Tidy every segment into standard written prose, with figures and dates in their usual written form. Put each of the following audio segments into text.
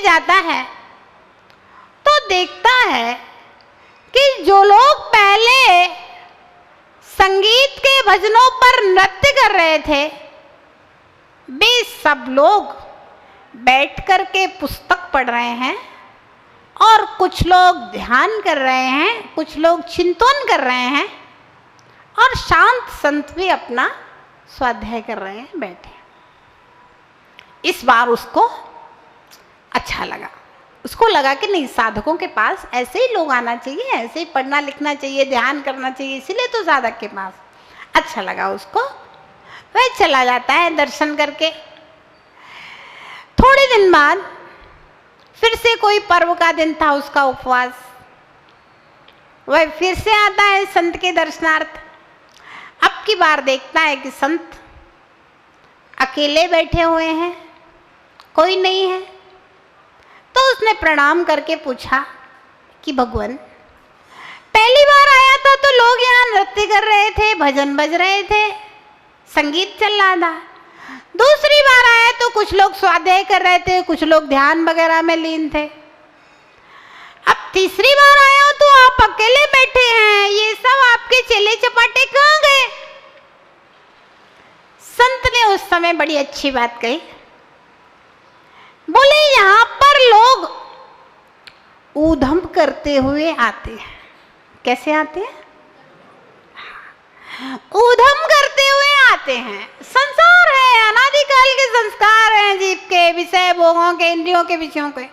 जाता है तो देखता है कि जो लोग पहले संगीत के भजनों पर नृत्य कर रहे थे वे सब लोग बैठ कर के पुस्तक पढ़ रहे हैं और कुछ लोग ध्यान कर रहे हैं, कुछ लोग चिंतन कर रहे हैं और शांत संत भी अपना स्वाध्याय कर रहे हैं बैठे। इस बार उसको अच्छा लगा, उसको लगा कि नहीं, साधकों के पास ऐसे ही लोग आना चाहिए, ऐसे ही पढ़ना लिखना चाहिए, ध्यान करना चाहिए, इसीलिए तो साधक के पास। अच्छा लगा उसको, वह चला जाता है दर्शन करके। थोड़े दिन बाद फिर से कोई पर्व का दिन था, उसका उपवास, वह फिर से आता है संत के दर्शनार्थ। अब की बार देखता है कि संत अकेले बैठे हुए हैं, कोई नहीं है। तो उसने प्रणाम करके पूछा कि भगवान, पहली बार आया था तो लोग यहाँ नृत्य कर रहे थे, भजन बज रहे थे, संगीत चल रहा था। दूसरी बार आया तो कुछ लोग स्वाध्याय कर रहे थे, कुछ लोग ध्यान वगैरह में लीन थे। अब तीसरी बार आया हो तो आप अकेले बैठे हैं, ये सब आपके चेले चपाटे कहाँ गए? संत ने उस समय बड़ी अच्छी बात कही, बोले यहाँ पर लोग ऊधम करते हुए आते हैं। कैसे आते हैं? ऊधम करते हुए आते हैं। संसार है, अनादिकाल के संस्कार हैं जीव के, विषय भोगों के, इंद्रियों के विषयों के।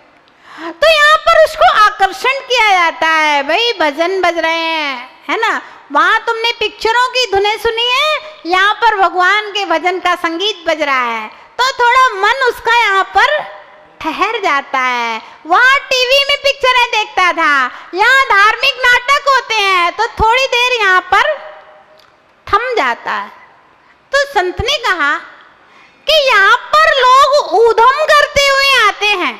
तो यहाँ पर उसको आकर्षण किया जाता है, भाई भजन बज रहे हैं, है ना। वहां तुमने पिक्चरों की धुनें सुनी है, यहाँ पर भगवान के भजन का संगीत बज रहा है, तो थोड़ा मन उसका यहाँ पर ठहर जाता है। वहां टीवी में पिक्चरें देखता था, यहाँ धार्मिक नाटक होते हैं, तो थोड़ी देर यहाँ पर थम जाता है। तो संत ने कहा कि यहाँ पर लोग ऊधम करते हुए आते हैं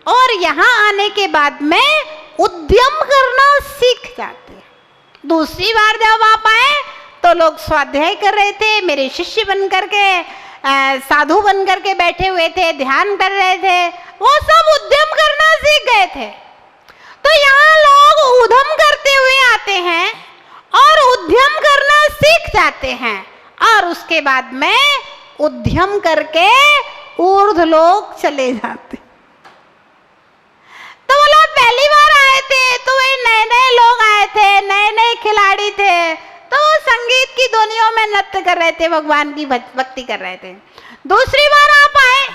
और यहाँ आने के बाद में उद्यम करना सीख जाते हैं। दूसरी बार जब आप आए तो लोग स्वाध्याय कर रहे थे, मेरे शिष्य बन करके, साधु बन करके बैठे हुए थे, ध्यान कर रहे थे, वो सब उद्यम करना सीख गए थे। तो यहाँ लोग ऊधम करते हुए आते हैं और उद्यम करना सीख जाते हैं और उसके बाद में उद्यम करके ऊर्ध्व लोग चले जाते। तो वो लोग पहली बार आए थे तो वे नए नए लोग आए थे, नए नए खिलाड़ी थे, तो संगीत की ध्वनियों में नृत्य कर रहे थे, भगवान की भक्ति कर रहे थे। दूसरी बार आप आए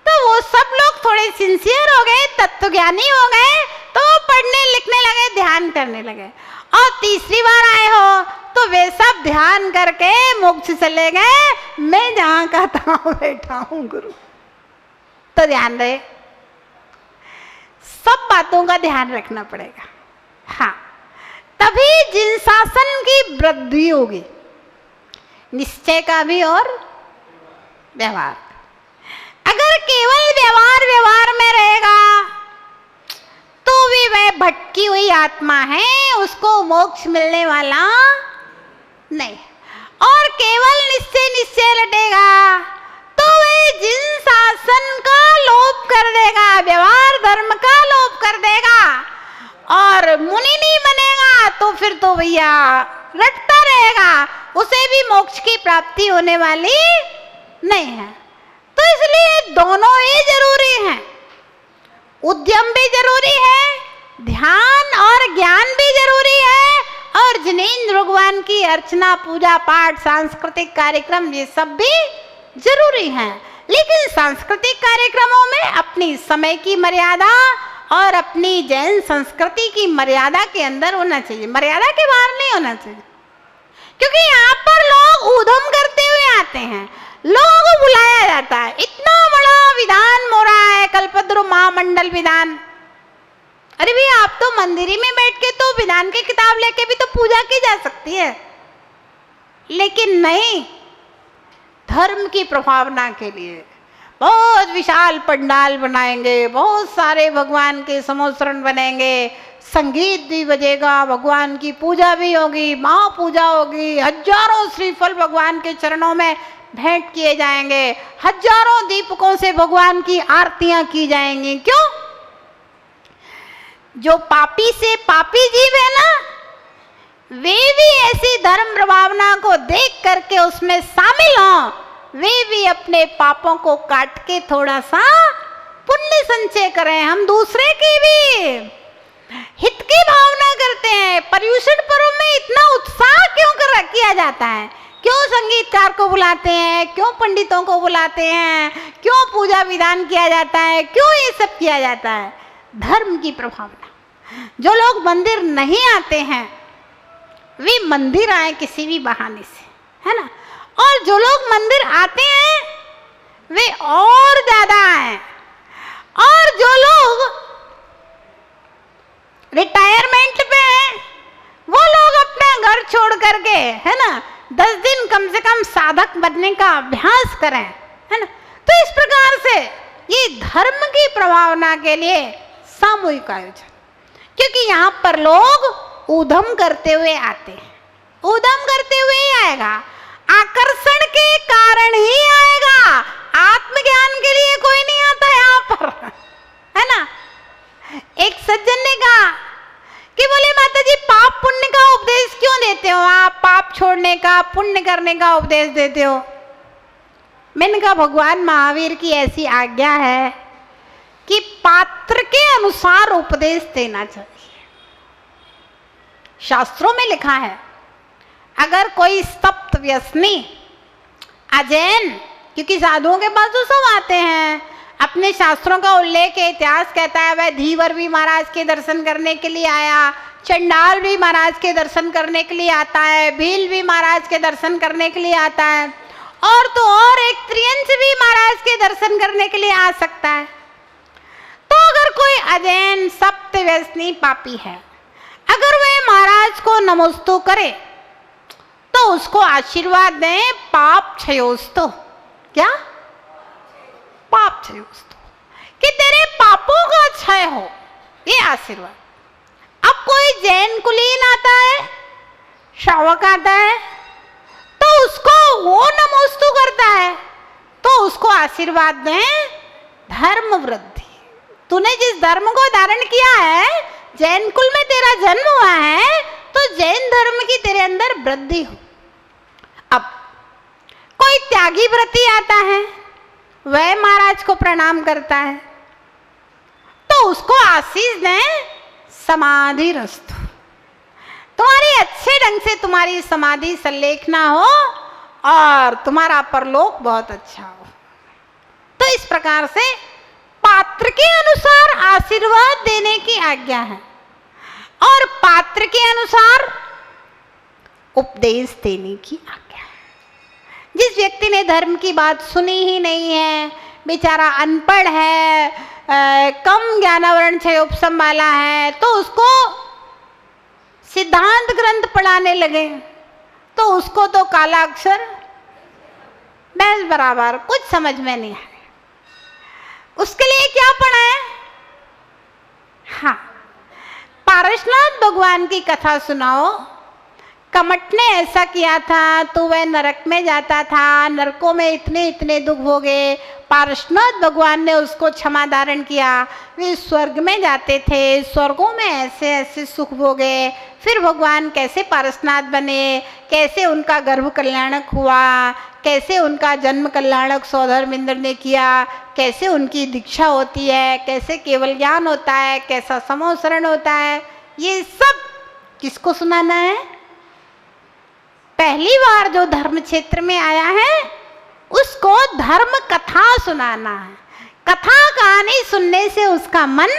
तो वो सब लोग थोड़े सिंसियर हो गए, तत्वज्ञानी हो गए, तो वो पढ़ने लिखने लगे, ध्यान करने लगे। और तीसरी बार आए हो तो वे सब ध्यान करके मोक्ष चले गए, मैं जहां का तहां बैठा हूं गुरु। तो ध्यान रहे, सब बातों का ध्यान रखना पड़ेगा। हाँ, तभी जिन शासन की वृद्धि होगी, निश्चय का भी और व्यवहार। अगर केवल व्यवहार व्यवहार में रहेगा तो भी वह भटकी हुई आत्मा है, उसको मोक्ष मिलने वाला नहीं। और केवल निश्चय निश्चय लटेगा तो वह जिन शासन का लोप कर देगा, व्यवहार धर्म का लोप कर देगा और मुनि नहीं बनेगा, तो फिर तो भैया रटता रहेगा, उसे भी मोक्ष की प्राप्ति होने वाली नहीं है। तो इसलिए दोनों ही जरूरी हैं, उद्यम भी जरूरी है, ध्यान और ज्ञान भी जरूरी है, और जिनेंद्र भगवान की अर्चना, पूजा पाठ, सांस्कृतिक कार्यक्रम, ये सब भी जरूरी हैं। लेकिन सांस्कृतिक कार्यक्रमों में अपनी समय की मर्यादा और अपनी जैन संस्कृति की मर्यादा के अंदर होना चाहिए, मर्यादा के बाहर नहीं होना चाहिए। क्योंकि यहाँ पर लोग ऊधम करते हुए आते हैं, लोगों को बुलाया जाता है। इतना बड़ा विधान हो रहा है, कल्पद्रु महामंडल विधान। अरे भैया, आप तो मंदिर में बैठ के तो विधान की किताब लेके भी तो पूजा की जा सकती है, लेकिन नहीं, धर्म की प्रभावना के लिए बहुत विशाल पंडाल बनाएंगे, बहुत सारे भगवान के समोसरण बनेंगे, संगीत भी बजेगा, भगवान की पूजा भी होगी, महापूजा होगी, हजारों श्रीफल भगवान के चरणों में भेंट किए जाएंगे, हजारों दीपकों से भगवान की आरतियां की जाएंगी। क्यों? जो पापी से पापी जीव है ना, वे भी ऐसी धर्म प्रभावना को देख करके उसमें शामिल हों, वे भी अपने पापों को काट के थोड़ा सा पुण्य संचय करें। हम दूसरे की भी हित की भावना करते हैं। पर्युषण पर्व में इतना उत्साह क्यों किया जाता है? क्यों संगीतकार को बुलाते हैं? क्यों पंडितों को बुलाते हैं? क्यों पूजा विधान किया जाता है? क्यों ये सब किया जाता है? धर्म की प्रभावना। जो लोग मंदिर नहीं आते हैं वे मंदिर आए किसी भी बहाने से, है ना, और जो लोग मंदिर आते हैं वे और ज्यादा आए, और जो लोग रिटायरमेंट पे हैं वो लोग अपना घर छोड़ करके, है ना, 10 दिन कम से कम साधक बनने का अभ्यास करें, है ना। तो इस प्रकार से ये धर्म की प्रभावना के लिए सामूहिक आयोजन, क्योंकि यहाँ पर लोग ऊधम करते हुए आते हैं। ऊधम करते हुए ही आएगा, आकर्षण के कारण ही आएगा। आत्मज्ञान के लिए कोई नहीं आता यहाँ पर, है ना। एक सज्जन ने कहा कि बोले माता जी पाप पुण्य का उपदेश क्यों देते हो आप? पाप छोड़ने का, पुण्य करने का उपदेश देते हो। मैंने कहा भगवान महावीर की ऐसी आज्ञा है कि पात्र के अनुसार उपदेश देना चाहिए। शास्त्रों में लिखा है अगर कोई सप्त व्यसनी अजैन, क्योंकि साधुओं के पास तो सब आते हैं, अपने शास्त्रों का उल्लेख है, इतिहास कहता है वह धीवर भी महाराज के दर्शन करने के लिए आया, चंडाल भी महाराज के दर्शन करने के लिए आता है, भील भी महाराज के दर्शन करने के लिए आता है, और तो और एक त्रियंश भी महाराज के दर्शन करने के लिए आ सकता है। तो अगर कोई अजैन सप्त व्यसनी पापी है, अगर वह महाराज को नमोस्तु करे तो उसको आशीर्वाद दें पाप क्षयोस्तु। क्या? पाप क्षयोस्तु, कि तेरे पापों का क्षय हो, ये आशीर्वाद। अब कोई जैन कुलीन आता है, श्रावक आता है, तो उसको वो नमोस्तु करता है तो उसको आशीर्वाद दें धर्म वृद्धि। तूने जिस धर्म को धारण किया है, जैन कुल में तेरा जन्म हुआ है, तो जैन धर्म की तेरे अंदर वृद्धि हो। अब कोई त्यागी व्रती आता है, वह महाराज को प्रणाम करता है, तो उसको आशीष दें समाधि रस्तु, तुम्हारी अच्छे ढंग से तुम्हारी समाधि संलेखना हो और तुम्हारा परलोक बहुत अच्छा हो। तो इस प्रकार से पात्र के अनुसार आशीर्वाद देने की आज्ञा है और पात्र के अनुसार उपदेश देने की आज्ञा है। जिस व्यक्ति ने धर्म की बात सुनी ही नहीं है, बेचारा अनपढ़ है, कम ज्ञानावरण से उपसम वाला है, तो उसको सिद्धांत ग्रंथ पढ़ाने लगे तो उसको तो काला अक्षर भैंस बराबर, कुछ समझ में नहीं है। उसके लिए क्या पढ़ा है? हाँ, पारसनाथ भगवान की कथा सुनाओ। कमट ने ऐसा किया था तो वह नरक में जाता था, नरकों में इतने इतने दुख हो गए, पारसनाथ भगवान ने उसको क्षमा धारण किया, वे स्वर्ग में जाते थे, स्वर्गों में ऐसे ऐसे सुख भोगे, फिर भगवान कैसे पारसनाथ बने, कैसे उनका गर्भ कल्याणक हुआ, कैसे उनका जन्म कल्याणक सौधर्मेंद्र ने किया, कैसे उनकी दीक्षा होती है, कैसे केवल ज्ञान होता है, कैसा समोसरण होता है, ये सब किसको सुनाना है? पहली बार जो धर्म क्षेत्र में आया है उसको धर्म कथा सुनाना है। कथा कहानी सुनने से उसका मन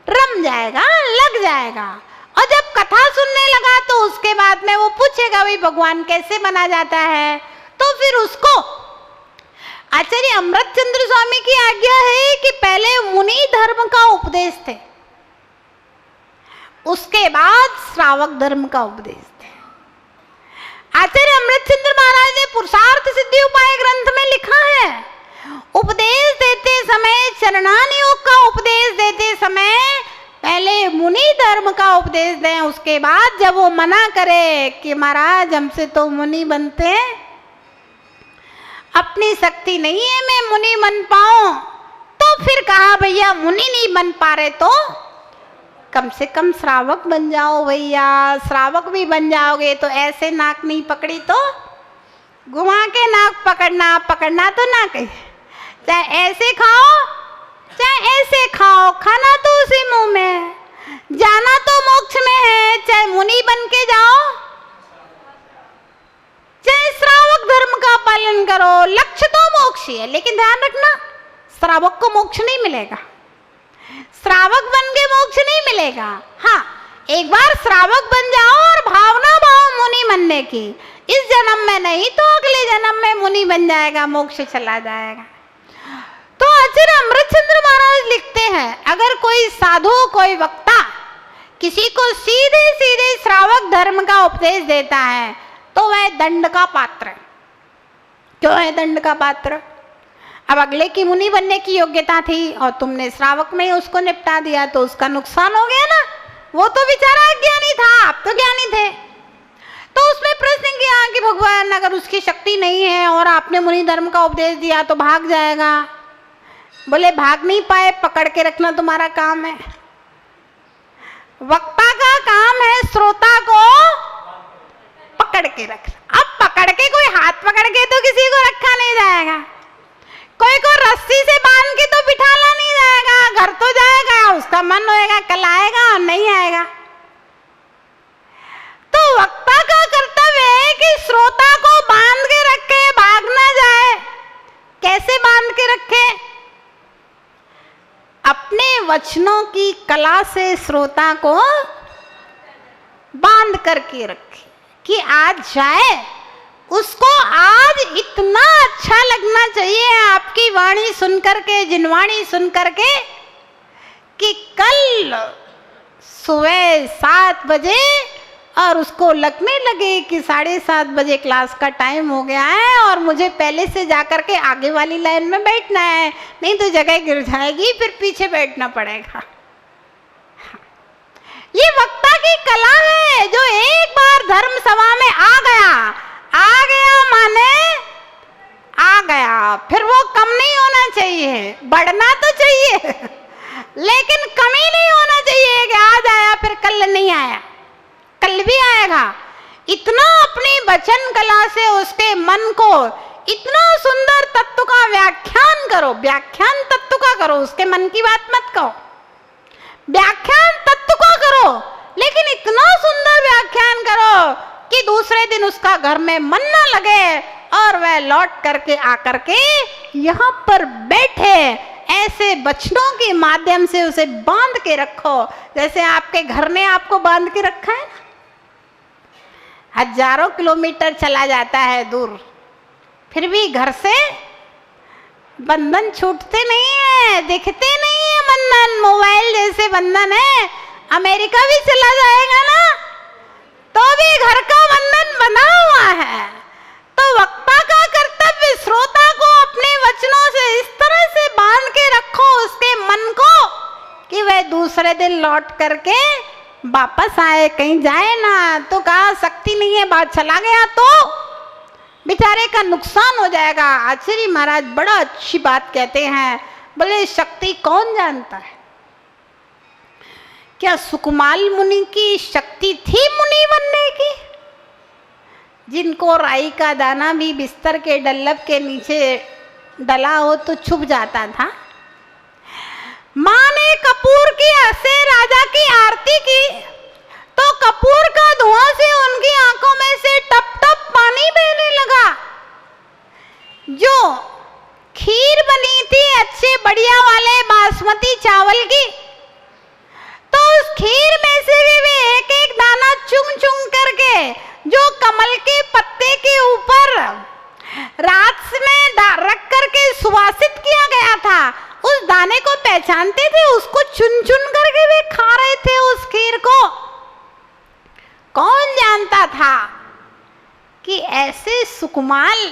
रम जाएगा, लग जाएगा, और जब कथा सुनने लगा तो उसके बाद में वो पूछेगा भाई भगवान कैसे बना जाता है, तो फिर उसको आचार्य अमृतचंद्र स्वामी की आज्ञा है कि पहले मुनि धर्म का उपदेश थे, उसके बाद श्रावक धर्म का उपदेश थे। आचार्य अमृतचंद्र महाराज ने पुरुषार्थ सिद्धि उपाय ग्रंथ में लिखा है, उपदेश देते समय, चरणान योग का उपदेश देते समय पहले मुनि धर्म का उपदेश दें, उसके बाद जब वो मना करे कि महाराज हमसे तो मुनि बनते हैं, अपनी शक्ति नहीं है मैं मुनि बन पाऊं, तो फिर कहा भैया मुनि नहीं बन पा रहे तो कम से कम श्रावक बन जाओ भैया। श्रावक भी बन जाओगे तो ऐसे नाक नहीं पकड़ी तो घुमा के नाक पकड़ना, पकड़ना तो ना कहीं, चाहे ऐसे खाओ चाहे ऐसे खाओ, खाना तो उसी मुंह में, जाना तो मोक्ष में है। चाहे मुनि बन के जाओ चाहे श्रावक धर्म का पालन करो, लक्ष्य तो मोक्ष ही है। लेकिन ध्यान रखना, श्रावक को मोक्ष नहीं मिलेगा, श्रावक बन के मोक्ष नहीं मिलेगा। हाँ, एक बार श्रावक बन जाओ और भावना भाव मुनि बनने की, इस जन्म में नहीं तो अगले जन्म में मुनि बन जाएगा, मोक्ष चला जाएगा। तो आचार्य अमृतचंद्र महाराज लिखते हैं, अगर कोई साधु कोई वक्ता किसी को सीधे सीधे श्रावक धर्म का उपदेश देता है तो वह दंड का पात्र है। क्यों है दंड का पात्र? अब अगले की मुनि बनने की योग्यता थी और तुमने श्रावक में उसको निपटा दिया तो उसका नुकसान हो गया ना। वो तो बेचारा अज्ञानी था, आप तो ज्ञानी थे। तो उसने प्रश्न किया कि भगवान अगर उसकी शक्ति नहीं है और आपने मुनि धर्म का उपदेश दिया तो भाग जाएगा। बोले भाग नहीं पाए, पकड़ के रखना तुम्हारा काम है। वक्ता का काम है श्रोता को पकड़ के रखना। अब पकड़ के कोई हाथ पकड़ के तो किसी को रखा नहीं जाएगा, कोई को रस्सी से बांध के तो बिठाला नहीं जाएगा। घर तो जाएगा, उसका मन होएगा कल आएगा और नहीं आएगा। तो वक्ता का कर्तव्य है कि श्रोता को बांध के रखे, भाग ना जाए। कैसे बांध के रखे? अपने वचनों की कला से श्रोता को बांध करके रखे कि आज जाए, उसको आज इतना अच्छा लगना चाहिए आपकी वाणी सुनकर के, जिनवाणी सुनकर के, कि कल सुबह 7 बजे और उसको लगने लगे कि 7:30 बजे क्लास का टाइम हो गया है और मुझे पहले से जाकर के आगे वाली लाइन में बैठना है, नहीं तो जगह गिर जाएगी, फिर पीछे बैठना पड़ेगा। ये वक्ता की कला है जो एक बार धर्म सभा में आ गया माने आ गया, फिर वो कम नहीं होना चाहिए, बढ़ना तो चाहिए लेकिन कमी नहीं होना चाहिए कि आज आया फिर कल नहीं आया, कल भी आएगा। इतना अपनी वचन कला से उसके मन को इतना सुंदर तत्व का व्याख्यान करो, व्याख्यान तत्व का करो, उसके मन की बात मत कहो, व्याख्यान तत्व का करो, लेकिन इतना सुंदर व्याख्यान करो कि दूसरे दिन उसका घर में मन ना लगे और वह लौट करके आकर के यहाँ पर बैठे। ऐसे वचनों के माध्यम से उसे बांध के रखो, जैसे आपके घर ने आपको बांध के रखा है ना। हजारों किलोमीटर चला जाता है दूर, फिर भी घर से बंधन छूटते नहीं है, दिखते नहीं है बंधन। मोबाइल जैसे बंधन है, अमेरिका भी चला जाएगा ना तो भी घर का बंधन बना हुआ है। तो वक्ता का कर्तव्य श्रोता को अपने वचनों से इस तरह से बांध के रखो उसके मन को कि वह दूसरे दिन लौट करके वापस आए, कहीं जाए ना। तो कहा शक्ति नहीं है, बात चला गया तो बेचारे का नुकसान हो जाएगा। आचार्य महाराज बड़ा अच्छी बात कहते हैं, बोले शक्ति कौन जानता है? क्या सुकुमाल मुनि की शक्ति थी मुनि बनने की? जिनको राई का दाना भी बिस्तर के डल्लब के नीचे डला हो तो छुप जाता था। माँ ने कपूर की से राजा की आरती की तो कपूर का धुआं से उनकी आंखों में से टप टप पानी बहने लगा। जो खीर बनी थी अच्छे बढ़िया वाले बासमती चावल की, तो उस खीर में से भी एक एक दाना चुंग चुंग करके जो कमल के पत्ते के ऊपर रात में रख करके सुवासित किया गया था, उस दाने को पहचानते थे, उसको चुन चुन करके वे खा रहे थे उस खीर को। कौन जानता था कि ऐसे सुकुमाल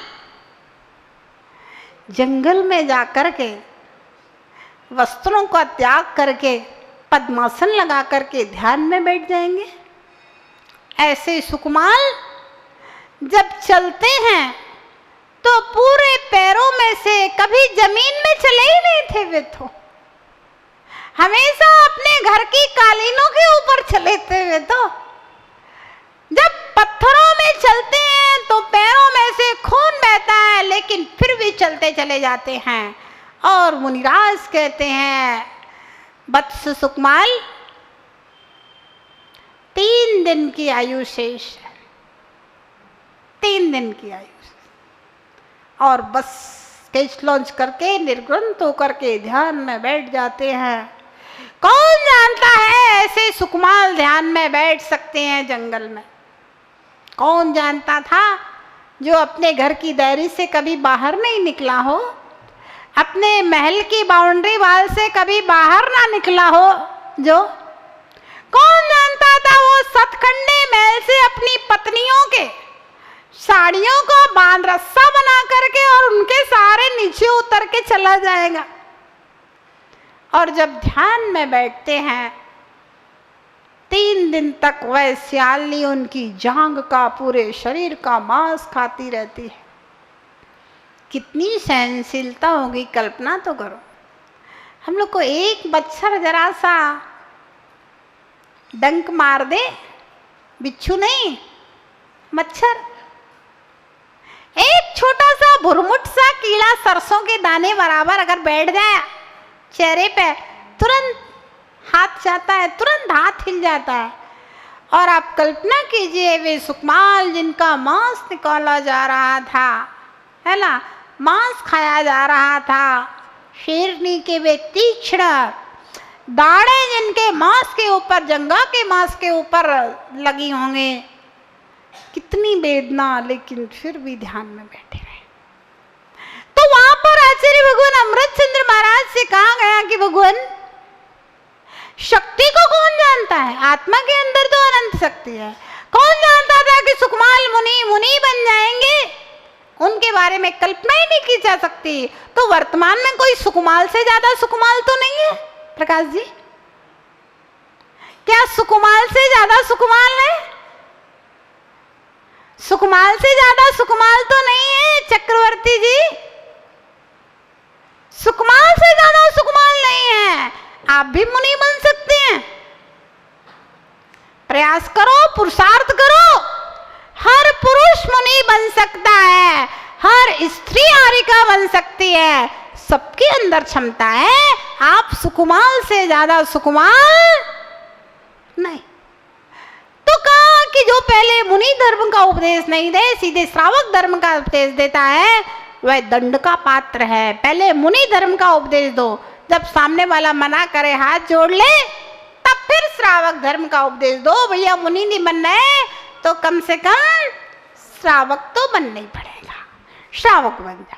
जंगल में जाकर के वस्त्रों का त्याग करके पद्मासन लगा करके ध्यान में बैठ जाएंगे। ऐसे सुकुमाल जब चलते हैं तो पूरे पैरों में से कभी जमीन में चले ही नहीं थे वे, तो हमेशा अपने घर की कालीनों के ऊपर चले थे वे। तो जब पत्थरों में चलते हैं तो पैरों में से खून बहता है, लेकिन फिर भी चलते चले जाते हैं। और मुनिराज कहते हैं, वत्स सुकमाल 3 दिन की आयु शेष है, 3 दिन की आयु, और बस स्टेज लॉन्च करके निर्ग्रंथ होकर के ध्यान में बैठ जाते हैं। कौन जानता है ऐसे सुकमाल ध्यान में बैठ सकते हैं जंगल में? कौन जानता था जो अपने घर की दायरे से कभी बाहर नहीं निकला हो, अपने महल की बाउंड्री वाल से कभी बाहर ना निकला हो? जो कौन जानता था वो सतखंडे महल से अपनी पत्नियों के साड़ियों को बांध रस्सा बना करके और उनके सारे नीचे उतर के चला जाएगा? और जब ध्यान में बैठते हैं 3 दिन तक वह सियालनी उनकी जांग का, पूरे शरीर का मांस खाती रहती है। कितनी सहनशीलता होगी, कल्पना तो करो। हम लोग को एक मच्छर जरा सा डंक मार दे, बिच्छू नहीं मच्छर, एक छोटा सा भुरमुट सा कीड़ा सरसों के दाने बराबर अगर बैठ जाए चेहरे पे, तुरंत हाथ जाता है, तुरंत हाथ हिल जाता है। और आप कल्पना कीजिए वे सुकमाल जिनका मांस निकाला जा रहा था, है ना, मांस खाया जा रहा था, शेरनी के वे तीक्ष्ण दाढ़े जिनके मांस के ऊपर, जंगा के मांस के ऊपर लगी होंगे, कितनी वेदना, लेकिन फिर भी ध्यान में बैठे रहे। तो वहां पर आचार्य भगवान अमृतचंद्र महाराज से कहा गया कि भगवान शक्ति को कौन जानता है? आत्मा के अंदर तो अनंत शक्ति है। कौन जानता था कि सुकमाल मुनि बन जाएंगे? उनके बारे में कल्पना ही नहीं की जा सकती। तो वर्तमान में कोई सुकमाल से ज्यादा सुकमाल तो नहीं है प्रकाश जी? क्या सुकमाल से ज्यादा सुकमाल है? सुकमाल से ज्यादा सुकमाल तो नहीं है चक्रवर्ती जी, सुकमाल से ज्यादा सुकमाल नहीं है। आप भी मुनि बन सकते हैं, प्रयास करो, पुरुषार्थ करो। हर पुरुष मुनि बन सकता है, हर स्त्री आर्यिका बन सकती है, सबके अंदर क्षमता है। आप सुकुमाल से ज्यादा सुकुमाल नहीं। तो कहा कि जो पहले मुनि धर्म का उपदेश नहीं दे, सीधे श्रावक धर्म का उपदेश देता है, वह दंड का पात्र है। पहले मुनि धर्म का उपदेश दो, जब सामने वाला मना करे, हाथ जोड़ ले, तब फिर श्रावक धर्म का उपदेश दो। भैया मुनि नहीं बनना है तो कम से कम श्रावक तो बनना ही पड़ेगा, श्रावक बन जा।